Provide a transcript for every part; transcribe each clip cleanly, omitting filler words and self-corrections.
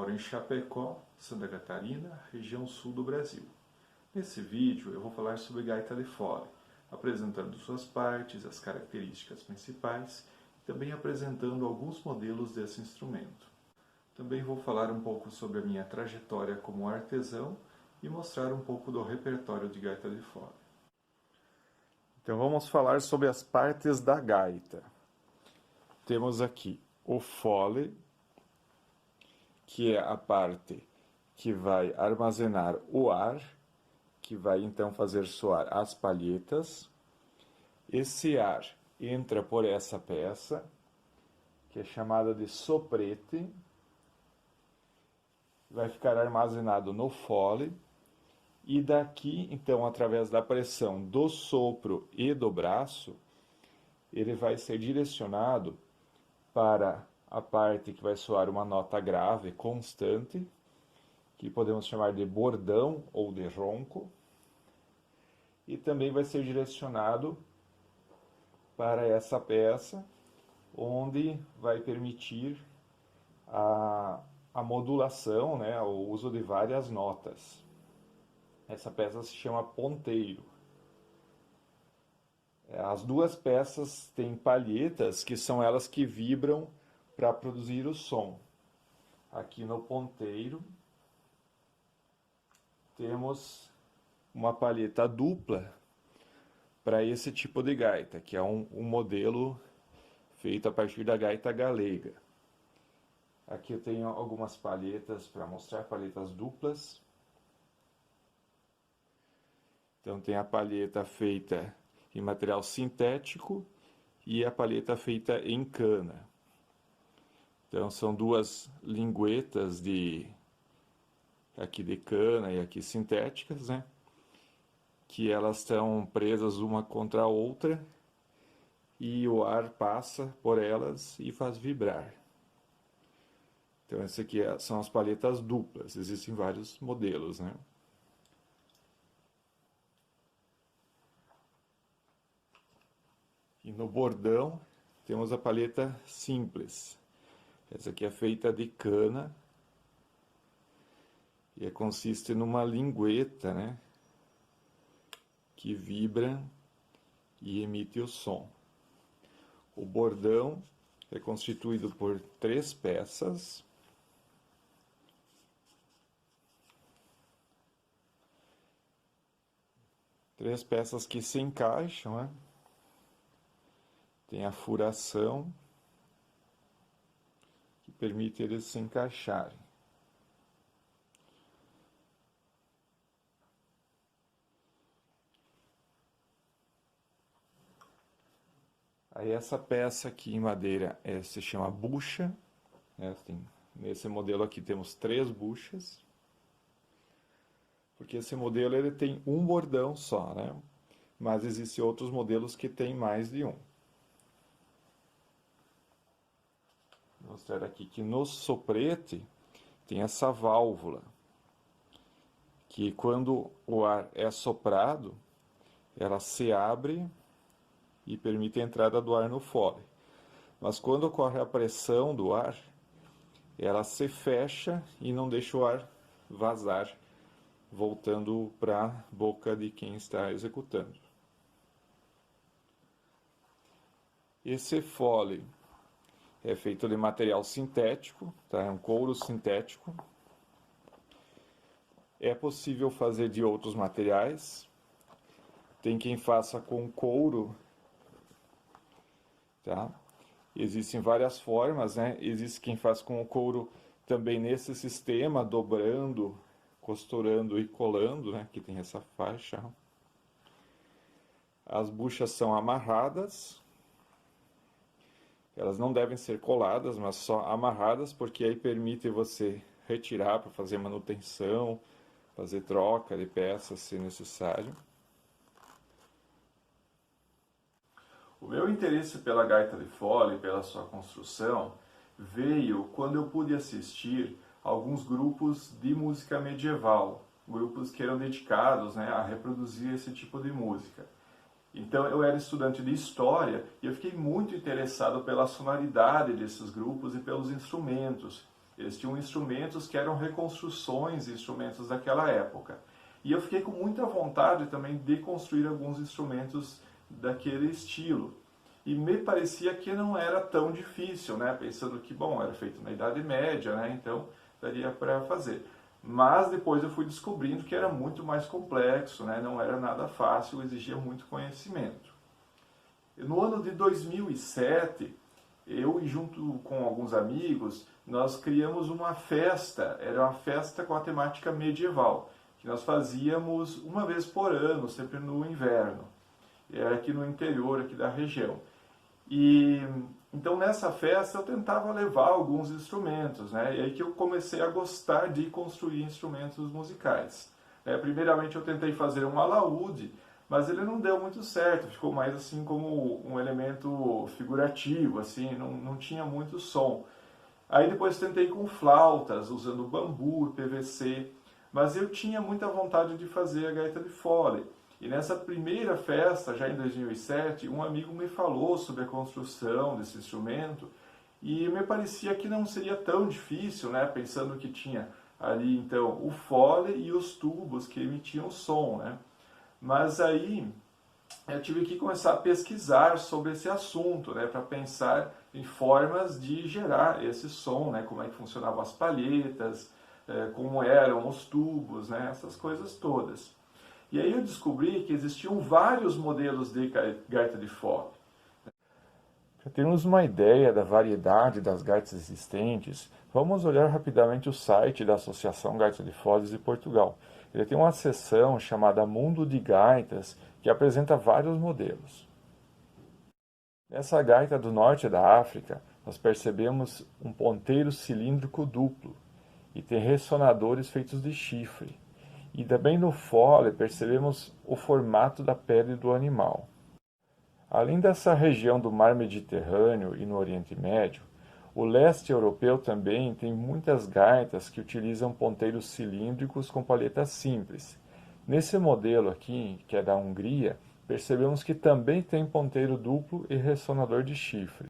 moro em Chapecó, Santa Catarina, região sul do Brasil. Nesse vídeo eu vou falar sobre gaita de fole, apresentando suas partes, as características principais e também apresentando alguns modelos desse instrumento. Também vou falar um pouco sobre a minha trajetória como artesão e mostrar um pouco do repertório de gaita de fole. Então vamos falar sobre as partes da gaita. Temos aqui o fole, que é a parte que vai armazenar o ar, que vai então fazer soar as palhetas. Esse ar entra por essa peça, que é chamada de soprete, vai ficar armazenado no fole, e daqui, então, através da pressão do sopro e do braço, ele vai ser direcionado para a parte que vai soar uma nota grave constante, que podemos chamar de bordão ou de ronco, e também vai ser direcionado para essa peça, onde vai permitir a modulação, né, o uso de várias notas. Essa peça se chama ponteiro. As duas peças têm palhetas, que são elas que vibram para produzir o som. Aqui no ponteiro temos uma palheta dupla para esse tipo de gaita, que é um modelo feito a partir da gaita galega. Aqui eu tenho algumas palhetas para mostrar, palhetas duplas. Então tem a palheta feita em material sintético e a palheta feita em cana. Então são duas linguetas aqui de cana e aqui sintéticas, né? Que elas estão presas uma contra a outra e o ar passa por elas e faz vibrar. Então essas aqui são as palhetas duplas, existem vários modelos, né? E no bordão temos a palheta simples. Essa aqui é feita de cana e consiste numa lingueta, né, que vibra e emite o som. O bordão é constituído por 3 peças. Três peças que se encaixam, né? Tem a furação, que permite eles se encaixarem. Aí essa peça aqui em madeira se chama bucha, né? Nesse modelo aqui temos 3 buchas, porque esse modelo ele tem um bordão só, né? Mas existem outros modelos que tem mais de um. Vou mostrar aqui que no soprete tem essa válvula, que quando o ar é soprado, ela se abre e permite a entrada do ar no fole. Mas quando ocorre a pressão do ar, ela se fecha e não deixa o ar vazar, voltando para a boca de quem está executando. Esse fole é feito de material sintético, tá? É um couro sintético. É possível fazer de outros materiais. Tem quem faça com couro, tá? Existem várias formas, né? Existe quem faz com o couro também nesse sistema, dobrando, costurando e colando, né? Que tem essa faixa. As buchas são amarradas. Elas não devem ser coladas, mas só amarradas, porque aí permite você retirar para fazer manutenção, fazer troca de peças se necessário. O meu interesse pela gaita de fole, pela sua construção, veio quando eu pude assistir alguns grupos de música medieval, grupos que eram dedicados, né, a reproduzir esse tipo de música. Então eu era estudante de história e eu fiquei muito interessado pela sonoridade desses grupos e pelos instrumentos. Eles tinham instrumentos que eram reconstruções de instrumentos daquela época. E eu fiquei com muita vontade também de construir alguns instrumentos daquele estilo. E me parecia que não era tão difícil, né? Pensando que, bom, era feito na Idade Média, né? Então daria para fazer. Mas depois eu fui descobrindo que era muito mais complexo, né? Não era nada fácil, exigia muito conhecimento. No ano de 2007, eu, junto com alguns amigos, nós criamos uma festa, era uma festa com a temática medieval, que nós fazíamos uma vez por ano, sempre no inverno, era aqui no interior aqui da região. E então nessa festa eu tentava levar alguns instrumentos, né? E aí que eu comecei a gostar de construir instrumentos musicais. Primeiramente eu tentei fazer um alaúde, mas ele não deu muito certo, ficou mais assim como um elemento figurativo, assim, não tinha muito som. Aí depois tentei com flautas, usando bambu e PVC, mas eu tinha muita vontade de fazer a gaita de fole. E nessa primeira festa, já em 2007, um amigo me falou sobre a construção desse instrumento e me parecia que não seria tão difícil, né? Pensando que tinha ali então o fole e os tubos que emitiam som, né? Mas aí eu tive que começar a pesquisar sobre esse assunto, né? Para pensar em formas de gerar esse som, né? Como é que funcionavam as palhetas, como eram os tubos, né? Essas coisas todas. E aí eu descobri que existiam vários modelos de gaita de fole. Para termos uma ideia da variedade das gaitas existentes, vamos olhar rapidamente o site da Associação Gaita de Foles de Portugal. Ele tem uma seção chamada Mundo de Gaitas, que apresenta vários modelos. Nessa gaita do norte da África, nós percebemos um ponteiro cilíndrico duplo e tem ressonadores feitos de chifre. E também no fole percebemos o formato da pele do animal. Além dessa região do mar Mediterrâneo e no Oriente Médio, o leste europeu também tem muitas gaitas que utilizam ponteiros cilíndricos com palhetas simples. Nesse modelo aqui, que é da Hungria, percebemos que também tem ponteiro duplo e ressonador de chifre.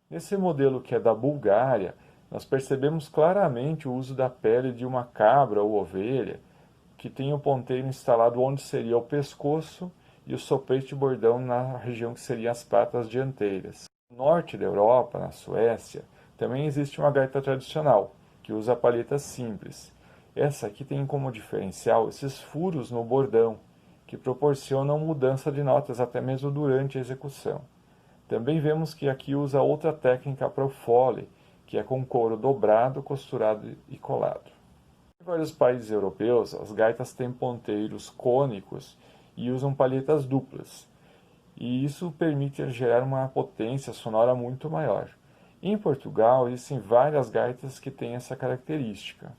Nesse modelo que é da Bulgária, nós percebemos claramente o uso da pele de uma cabra ou ovelha, que tem o ponteiro instalado onde seria o pescoço e o soprete de bordão na região que seriam as patas dianteiras. No norte da Europa, na Suécia, também existe uma gaita tradicional, que usa palhetas simples. Essa aqui tem como diferencial esses furos no bordão, que proporcionam mudança de notas até mesmo durante a execução. Também vemos que aqui usa outra técnica para o fole, que é com couro dobrado, costurado e colado. Em vários países europeus, as gaitas têm ponteiros cônicos e usam palhetas duplas, e isso permite gerar uma potência sonora muito maior. Em Portugal, existem várias gaitas que têm essa característica.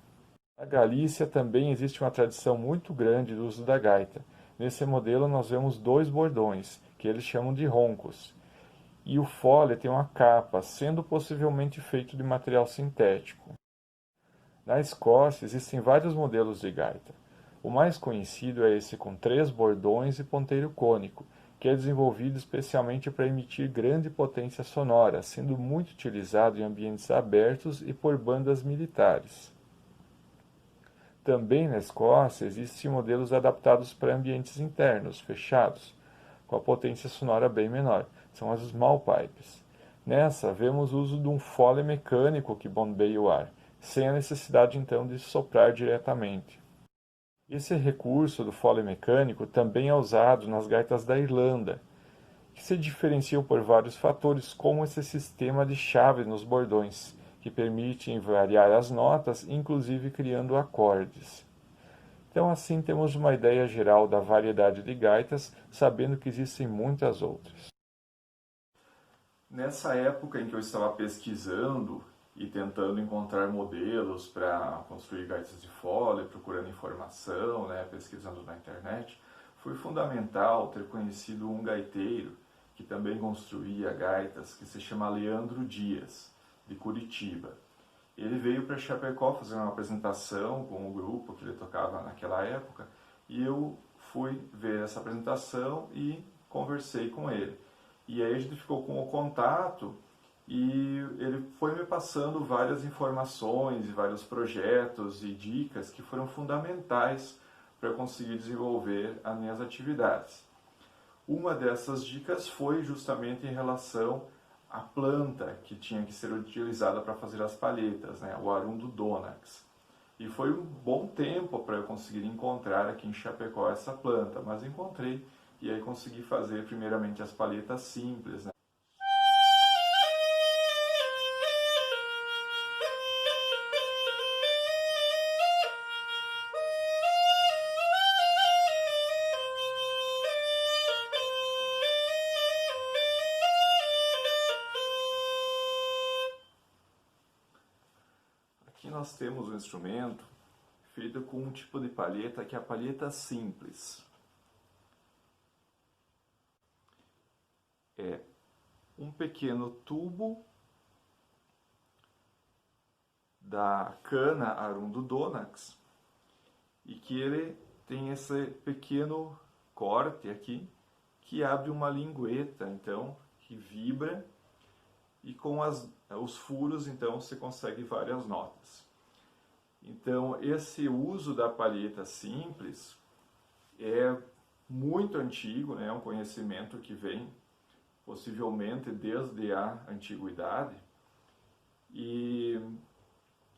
Na Galícia também existe uma tradição muito grande do uso da gaita. Nesse modelo nós vemos dois bordões, que eles chamam de roncos, e o fole tem uma capa, sendo possivelmente feito de material sintético. Na Escócia existem vários modelos de gaita. O mais conhecido é esse com 3 bordões e ponteiro cônico, que é desenvolvido especialmente para emitir grande potência sonora, sendo muito utilizado em ambientes abertos e por bandas militares. Também na Escócia existem modelos adaptados para ambientes internos, fechados, com a potência sonora bem menor, são as small pipes. Nessa, vemos o uso de um fole mecânico que bombeia o ar, sem a necessidade então de soprar diretamente. Esse recurso do fole mecânico também é usado nas gaitas da Irlanda, que se diferenciam por vários fatores, como esse sistema de chave nos bordões, que permitem variar as notas, inclusive criando acordes. Então assim temos uma ideia geral da variedade de gaitas, sabendo que existem muitas outras. Nessa época em que eu estava pesquisando e tentando encontrar modelos para construir gaitas de fole, procurando informação, pesquisando na internet, foi fundamental ter conhecido um gaiteiro que também construía gaitas, que se chama Leandro Dias, de Curitiba. Ele veio para Chapecó fazer uma apresentação com o grupo que ele tocava naquela época, e eu fui ver essa apresentação e conversei com ele. E aí a gente ficou com o contato e ele foi me passando várias informações, vários projetos e dicas que foram fundamentais para eu conseguir desenvolver as minhas atividades. Uma dessas dicas foi justamente em relação à planta que tinha que ser utilizada para fazer as palhetas, né? O Arundo Donax. E foi um bom tempo para eu conseguir encontrar aqui em Chapecó essa planta, mas encontrei e aí consegui fazer primeiramente as palhetas simples, né? Aqui nós temos um instrumento feito com um tipo de palheta que é a palheta simples. É um pequeno tubo da cana Arundo Donax e que ele tem esse pequeno corte aqui que abre uma lingueta, então, que vibra e com os furos, então, você consegue várias notas. Então, esse uso da palheta simples é muito antigo, né? É um conhecimento que vem possivelmente desde a antiguidade e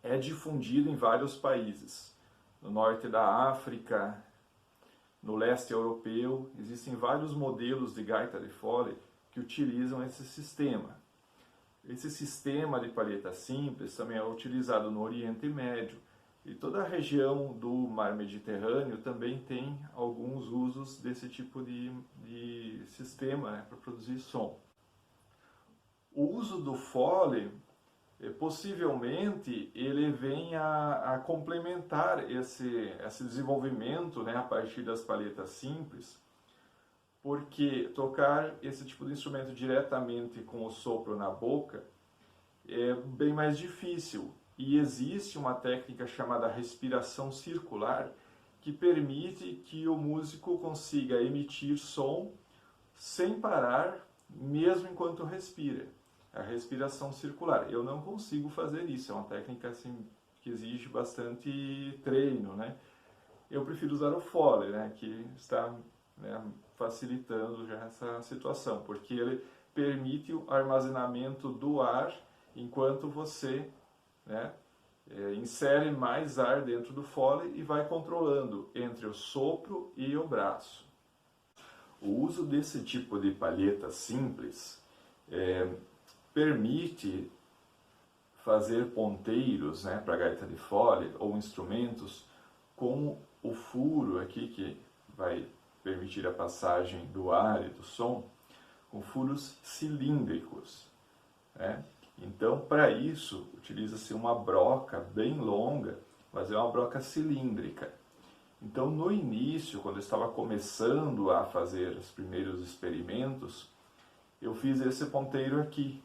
é difundido em vários países. No norte da África, no leste europeu, existem vários modelos de gaita de fole que utilizam esse sistema. Esse sistema de palheta simples também é utilizado no Oriente Médio e toda a região do Mar Mediterrâneo também tem alguns usos desse tipo de sistema, né, para produzir som. O uso do fole, possivelmente, ele vem a complementar esse desenvolvimento, né, a partir das palhetas simples, porque tocar esse tipo de instrumento diretamente com o sopro na boca é bem mais difícil. E existe uma técnica chamada respiração circular que permite que o músico consiga emitir som sem parar, mesmo enquanto respira. A respiração circular. Eu não consigo fazer isso, é uma técnica assim, que exige bastante treino, né? Eu prefiro usar o fole, né, que está, né, facilitando já essa situação, porque ele permite o armazenamento do ar enquanto você, né, insere mais ar dentro do fole e vai controlando entre o sopro e o braço. O uso desse tipo de palheta simples permite fazer ponteiros, né, para gaita de fole ou instrumentos com o furo aqui que vai permitir a passagem do ar e do som, com furos cilíndricos, né? Então, para isso, utiliza-se uma broca bem longa, mas é uma broca cilíndrica. Então, no início, quando eu estava começando a fazer os primeiros experimentos, eu fiz esse ponteiro aqui.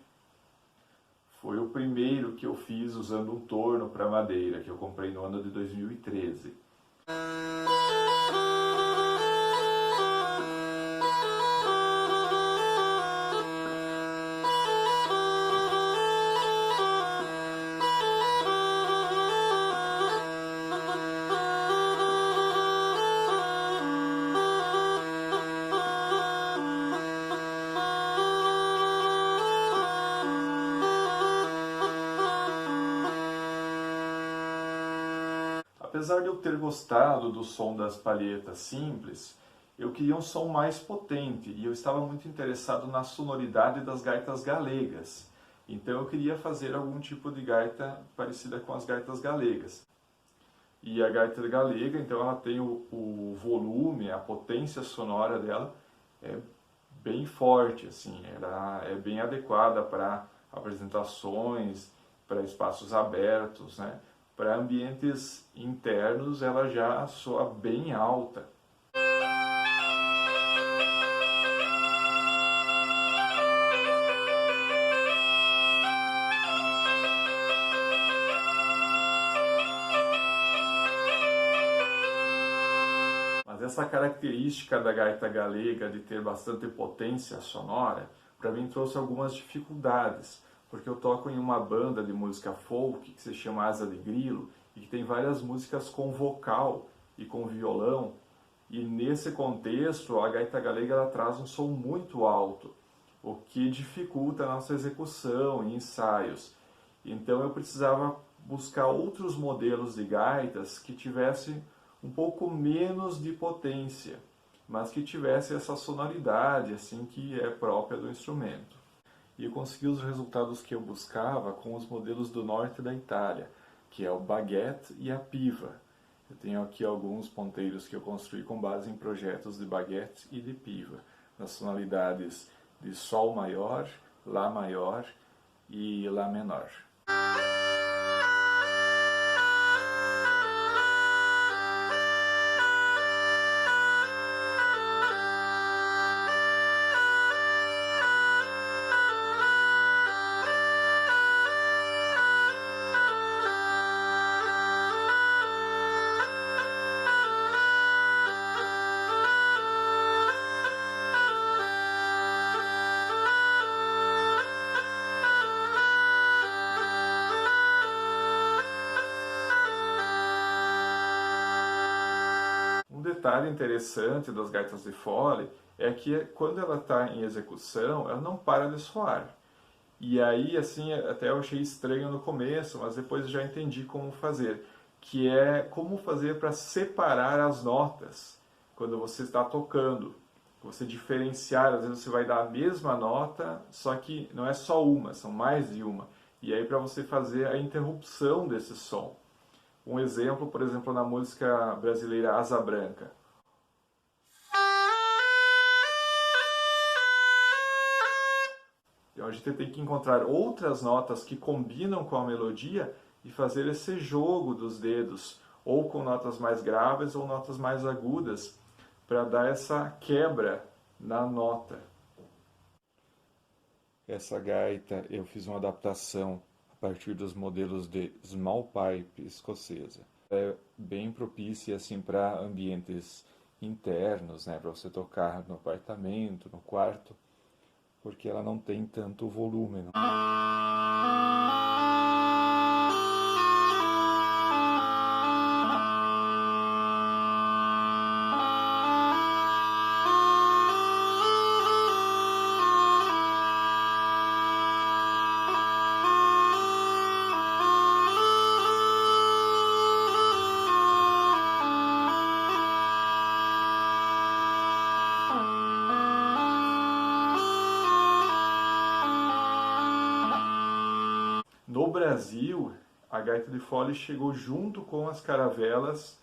Foi o primeiro que eu fiz usando um torno para madeira, que eu comprei no ano de 2013. Apesar de eu ter gostado do som das palhetas simples, eu queria um som mais potente e eu estava muito interessado na sonoridade das gaitas galegas. Então eu queria fazer algum tipo de gaita parecida com as gaitas galegas. E a gaita galega, então ela tem o volume, a potência sonora dela é bem forte, assim, ela é bem adequada para apresentações, para espaços abertos, né? Para ambientes internos ela já soa bem alta. Mas essa característica da gaita galega de ter bastante potência sonora, para mim trouxe algumas dificuldades, porque eu toco em uma banda de música folk que se chama Asa de Grilo e que tem várias músicas com vocal e com violão. E nesse contexto, a gaita galega ela traz um som muito alto, o que dificulta a nossa execução e ensaios. Então eu precisava buscar outros modelos de gaitas que tivessem um pouco menos de potência, mas que tivesse essa sonoridade assim que é própria do instrumento. E eu consegui os resultados que eu buscava com os modelos do norte da Itália, que é o baguette e a piva. Eu tenho aqui alguns ponteiros que eu construí com base em projetos de baguette e de piva, nas tonalidades de sol maior, lá maior e lá menor. Um detalhe interessante das gaitas de fole é que quando ela está em execução, ela não para de soar. E aí, assim, até eu achei estranho no começo, mas depois já entendi como fazer, que é como fazer para separar as notas quando você está tocando. Você diferenciar, às vezes você vai dar a mesma nota, só que não é só uma, são mais de uma. E aí para você fazer a interrupção desse som. Um exemplo, por exemplo, na música brasileira Asa Branca. Então a gente tem que encontrar outras notas que combinam com a melodia e fazer esse jogo dos dedos, ou com notas mais graves ou notas mais agudas, para dar essa quebra na nota. Essa gaita eu fiz uma adaptação a partir dos modelos de small pipe escocesa. É bem propícia assim para ambientes internos, né, para você tocar no apartamento, no quarto, porque ela não tem tanto volume. No Brasil, a gaita de fole chegou junto com as caravelas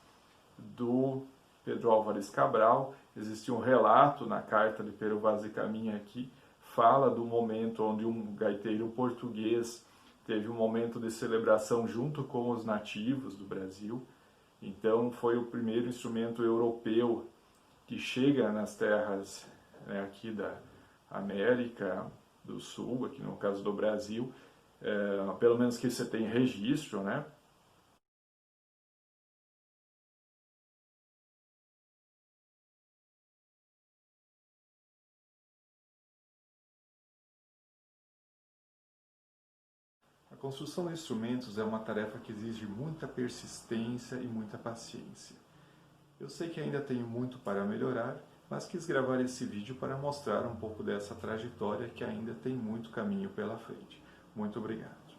do Pedro Álvares Cabral. Existe um relato na carta de Pero Vaz de Caminha aqui, fala do momento onde um gaiteiro português teve um momento de celebração junto com os nativos do Brasil. Então foi o primeiro instrumento europeu que chega nas terras, né, aqui da América do Sul, aqui no caso do Brasil, pelo menos que você tem registro, né? A construção de instrumentos é uma tarefa que exige muita persistência e muita paciência. Eu sei que ainda tenho muito para melhorar, mas quis gravar esse vídeo para mostrar um pouco dessa trajetória que ainda tem muito caminho pela frente. Muito obrigado.